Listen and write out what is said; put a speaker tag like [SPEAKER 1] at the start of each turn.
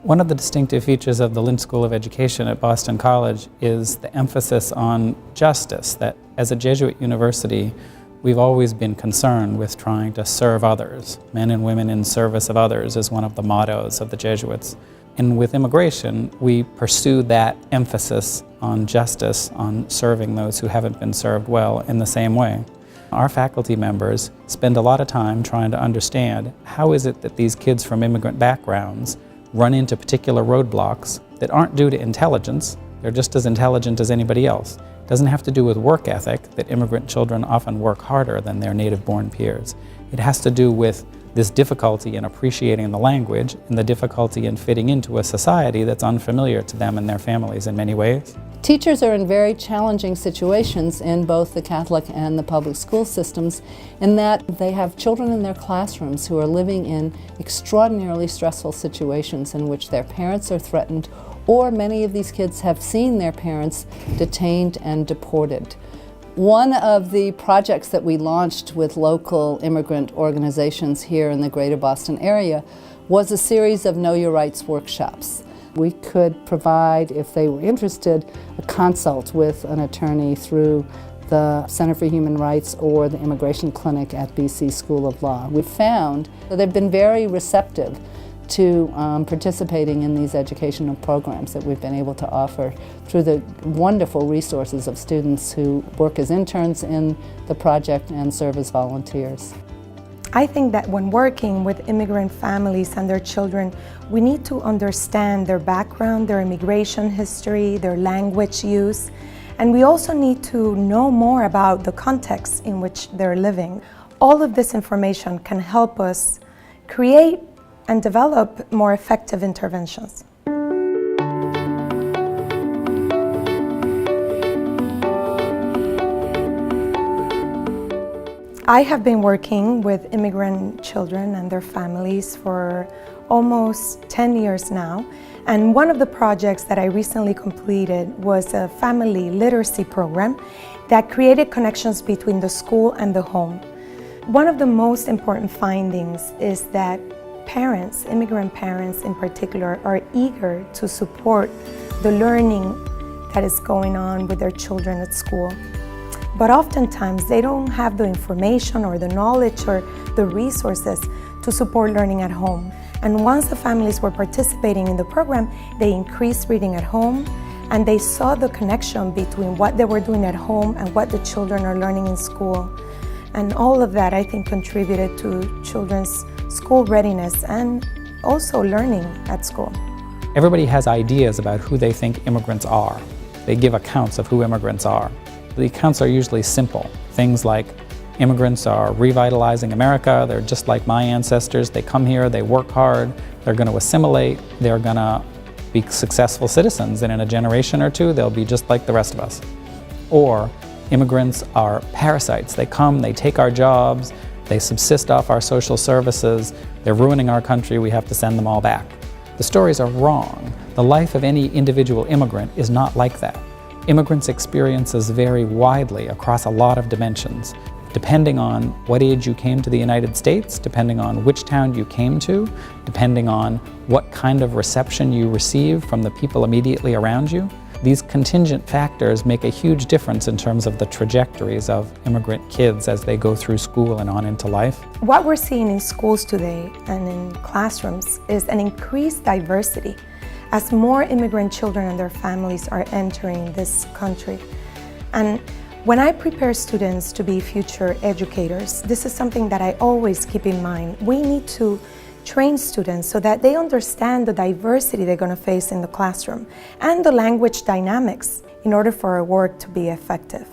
[SPEAKER 1] One of the distinctive features of the Lynch School of Education at Boston College is the emphasis on justice, that as a Jesuit university, we've always been concerned with trying to serve others. Men and women in service of others is one of the mottos of the Jesuits. And with immigration, we pursue that emphasis on justice, on serving those who haven't been served well in the same way. Our faculty members spend a lot of time trying to understand how is it that these kids from immigrant backgrounds run into particular roadblocks that aren't due to intelligence. They're just as intelligent as anybody else. It doesn't have to do with work ethic, that immigrant children often work harder than their native-born peers. It has to do with this difficulty in appreciating the language and the difficulty in fitting into a society that's unfamiliar to them and their families in many ways.
[SPEAKER 2] Teachers are in very challenging situations in both the Catholic and the public school systems in that they have children in their classrooms who are living in extraordinarily stressful situations in which their parents are threatened, or many of these kids have seen their parents detained and deported. One of the projects that we launched with local immigrant organizations here in the greater Boston area was a series of Know Your Rights workshops. We could provide, if they were interested, a consult with an attorney through the Center for Human Rights or the Immigration Clinic at BC School of Law. We found that they've been very receptive to participating in these educational programs that we've been able to offer through the wonderful resources of students who work as interns in the project and serve as volunteers.
[SPEAKER 3] I think that when working with immigrant families and their children, we need to understand their background, their immigration history, their language use, and we also need to know more about the context in which they're living. All of this information can help us create and develop more effective interventions. I have been working with immigrant children and their families for almost 10 years now, and one of the projects that I recently completed was a family literacy program that created connections between the school and the home. One of the most important findings is that parents, immigrant parents in particular, are eager to support the learning that is going on with their children at school. But oftentimes they don't have the information or the knowledge or the resources to support learning at home. And once the families were participating in the program, they increased reading at home, and they saw the connection between what they were doing at home and what the children are learning in school. And all of that, I think, contributed to children's school readiness and also learning at school.
[SPEAKER 1] Everybody has ideas about who they think immigrants are. They give accounts of who immigrants are. The accounts are usually simple. Things like, immigrants are revitalizing America, they're just like my ancestors, they come here, they work hard, they're going to assimilate, they're going to be successful citizens, and in a generation or two they'll be just like the rest of us. Or, immigrants are parasites. They come, they take our jobs, they subsist off our social services, they're ruining our country, we have to send them all back. The stories are wrong. The life of any individual immigrant is not like that. Immigrants' experiences vary widely across a lot of dimensions, depending on what age you came to the United States, depending on which town you came to, depending on what kind of reception you received from the people immediately around you. These contingent factors make a huge difference in terms of the trajectories of immigrant kids as they go through school and on into life.
[SPEAKER 3] What we're seeing in schools today and in classrooms is an increased diversity as more immigrant children and their families are entering this country. And when I prepare students to be future educators, this is something that I always keep in mind. We need to train students so that they understand the diversity they're going to face in the classroom and the language dynamics in order for our work to be effective.